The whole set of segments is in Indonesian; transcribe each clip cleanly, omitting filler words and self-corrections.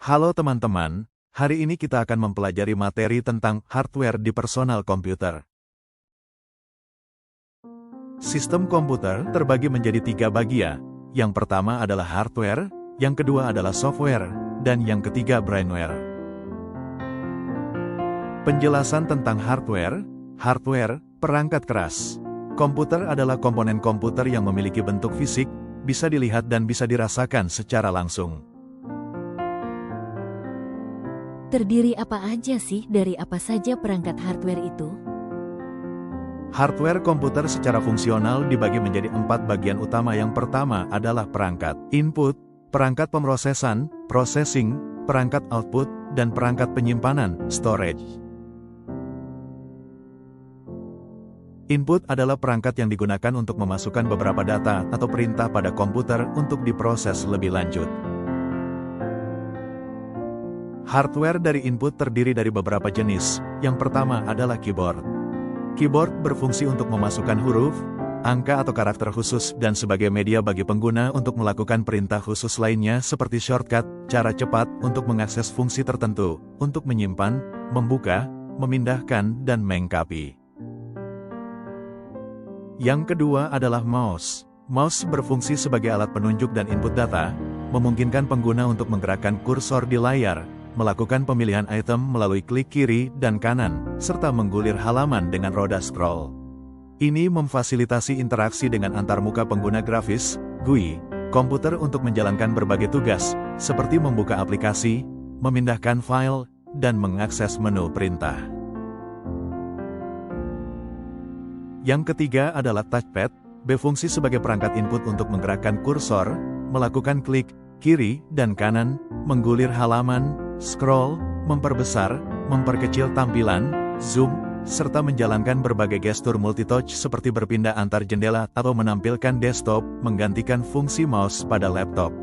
Halo teman-teman, hari ini kita akan mempelajari materi tentang hardware di personal komputer. Sistem komputer terbagi menjadi 3 bagian. Yang pertama adalah hardware, yang kedua adalah software, dan yang ketiga brainware. Penjelasan tentang hardware. Hardware, perangkat keras. Komputer adalah komponen komputer yang memiliki bentuk fisik, bisa dilihat dan bisa dirasakan secara langsung. Terdiri apa aja sih dari apa saja perangkat hardware itu? Hardware komputer secara fungsional dibagi menjadi 4 bagian utama. Yang pertama adalah perangkat input, perangkat pemrosesan, processing, perangkat output, dan perangkat penyimpanan, storage. Input adalah perangkat yang digunakan untuk memasukkan beberapa data atau perintah pada komputer untuk diproses lebih lanjut. Hardware dari input terdiri dari beberapa jenis. Yang pertama adalah keyboard. Keyboard berfungsi untuk memasukkan huruf, angka atau karakter khusus dan sebagai media bagi pengguna untuk melakukan perintah khusus lainnya seperti shortcut, cara cepat untuk mengakses fungsi tertentu, untuk menyimpan, membuka, memindahkan, dan melengkapi. Yang kedua adalah mouse. Mouse berfungsi sebagai alat penunjuk dan input data, memungkinkan pengguna untuk menggerakkan kursor di layar, melakukan pemilihan item melalui klik kiri dan kanan, serta menggulir halaman dengan roda scroll. Ini memfasilitasi interaksi dengan antarmuka pengguna grafis, GUI, komputer untuk menjalankan berbagai tugas, seperti membuka aplikasi, memindahkan file, dan mengakses menu perintah. Yang ketiga adalah touchpad, berfungsi sebagai perangkat input untuk menggerakkan kursor, melakukan klik kiri dan kanan, menggulir halaman, scroll, memperbesar, memperkecil tampilan, zoom, serta menjalankan berbagai gestur multitouch seperti berpindah antar jendela atau menampilkan desktop, menggantikan fungsi mouse pada laptop.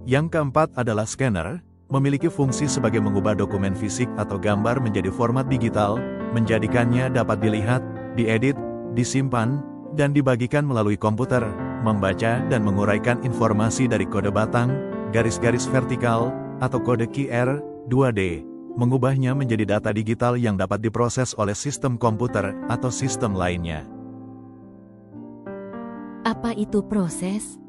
Yang keempat adalah scanner, memiliki fungsi sebagai mengubah dokumen fisik atau gambar menjadi format digital, menjadikannya dapat dilihat, diedit, disimpan, dan dibagikan melalui komputer, membaca dan menguraikan informasi dari kode batang, garis-garis vertikal, atau kode QR, 2D, mengubahnya menjadi data digital yang dapat diproses oleh sistem komputer atau sistem lainnya. Apa itu proses?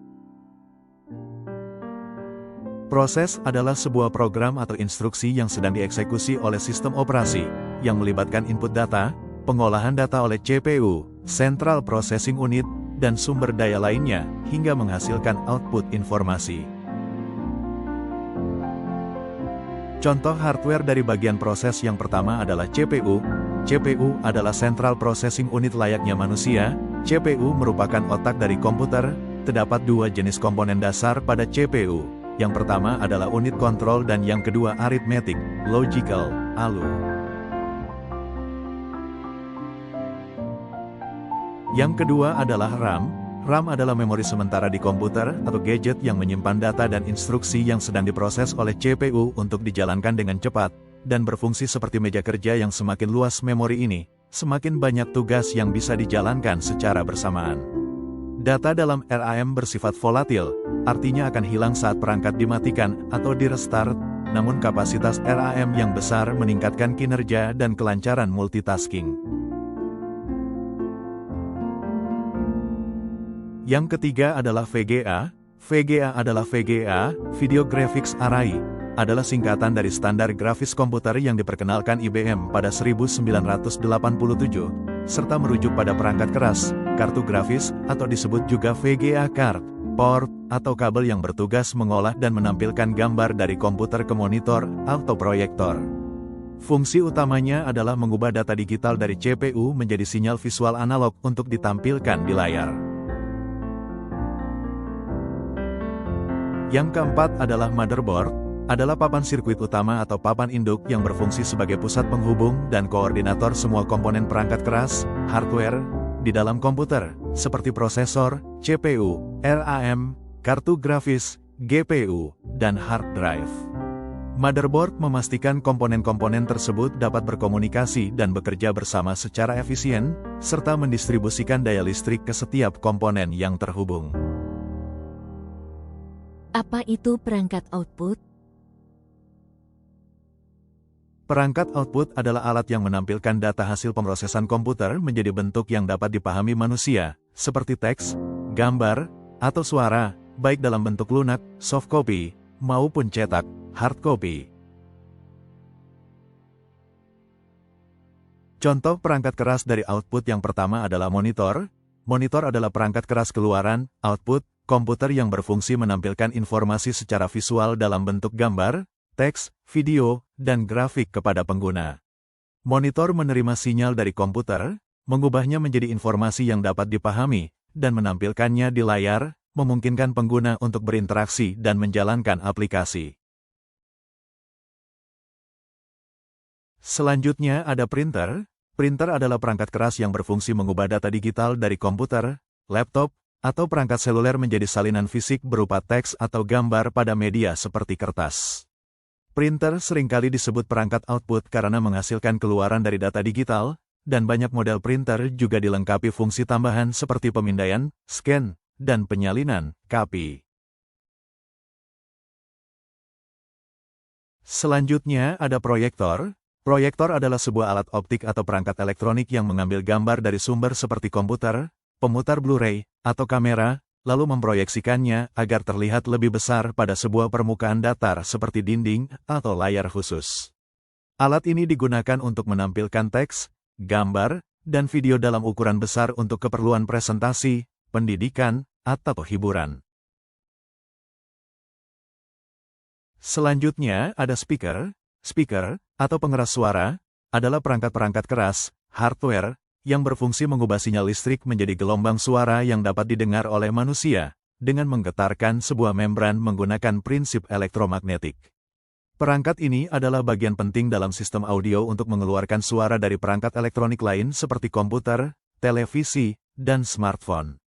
Proses adalah sebuah program atau instruksi yang sedang dieksekusi oleh sistem operasi, yang melibatkan input data, pengolahan data oleh CPU, Central Processing Unit, dan sumber daya lainnya, hingga menghasilkan output informasi. Contoh hardware dari bagian proses yang pertama adalah CPU. CPU adalah Central Processing Unit layaknya manusia. CPU merupakan otak dari komputer. Terdapat 2 jenis komponen dasar pada CPU. Yang pertama adalah unit kontrol dan yang kedua arithmetic, logical, ALU. Yang kedua adalah RAM. RAM adalah memori sementara di komputer atau gadget yang menyimpan data dan instruksi yang sedang diproses oleh CPU untuk dijalankan dengan cepat, dan berfungsi seperti meja kerja. Yang semakin luas memori ini, semakin banyak tugas yang bisa dijalankan secara bersamaan. Data dalam RAM bersifat volatil, artinya akan hilang saat perangkat dimatikan atau di-restart, namun kapasitas RAM yang besar meningkatkan kinerja dan kelancaran multitasking. Yang ketiga adalah VGA. VGA adalah Video Graphics Array, adalah singkatan dari standar grafis komputer yang diperkenalkan IBM pada 1987, serta merujuk pada perangkat keras, kartu grafis, atau disebut juga VGA card, port, atau kabel yang bertugas mengolah dan menampilkan gambar dari komputer ke monitor atau proyektor. Fungsi utamanya adalah mengubah data digital dari CPU menjadi sinyal visual analog untuk ditampilkan di layar. Yang keempat adalah motherboard, adalah papan sirkuit utama atau papan induk yang berfungsi sebagai pusat penghubung dan koordinator semua komponen perangkat keras, hardware, di dalam komputer, seperti prosesor, CPU, RAM, kartu grafis, GPU, dan hard drive. Motherboard memastikan komponen-komponen tersebut dapat berkomunikasi dan bekerja bersama secara efisien, serta mendistribusikan daya listrik ke setiap komponen yang terhubung. Apa itu perangkat output? Perangkat output adalah alat yang menampilkan data hasil pemrosesan komputer menjadi bentuk yang dapat dipahami manusia, seperti teks, gambar, atau suara, baik dalam bentuk lunak, soft copy, maupun cetak, hard copy. Contoh perangkat keras dari output yang pertama adalah monitor. Monitor adalah perangkat keras keluaran, output, komputer yang berfungsi menampilkan informasi secara visual dalam bentuk gambar, teks, video, dan grafik kepada pengguna. Monitor menerima sinyal dari komputer, mengubahnya menjadi informasi yang dapat dipahami, dan menampilkannya di layar, memungkinkan pengguna untuk berinteraksi dan menjalankan aplikasi. Selanjutnya ada printer. Printer adalah perangkat keras yang berfungsi mengubah data digital dari komputer, laptop, atau perangkat seluler menjadi salinan fisik berupa teks atau gambar pada media seperti kertas. Printer seringkali disebut perangkat output karena menghasilkan keluaran dari data digital, dan banyak model printer juga dilengkapi fungsi tambahan seperti pemindaian, scan, dan penyalinan, copy. Selanjutnya ada proyektor. Proyektor adalah sebuah alat optik atau perangkat elektronik yang mengambil gambar dari sumber seperti komputer, pemutar Blu-ray, atau kamera, lalu memproyeksikannya agar terlihat lebih besar pada sebuah permukaan datar seperti dinding atau layar khusus. Alat ini digunakan untuk menampilkan teks, gambar, dan video dalam ukuran besar untuk keperluan presentasi, pendidikan, atau hiburan. Selanjutnya ada speaker. Speaker, atau pengeras suara, adalah perangkat-perangkat keras, hardware, yang berfungsi mengubah sinyal listrik menjadi gelombang suara yang dapat didengar oleh manusia, dengan menggetarkan sebuah membran menggunakan prinsip elektromagnetik. Perangkat ini adalah bagian penting dalam sistem audio untuk mengeluarkan suara dari perangkat elektronik lain seperti komputer, televisi, dan smartphone.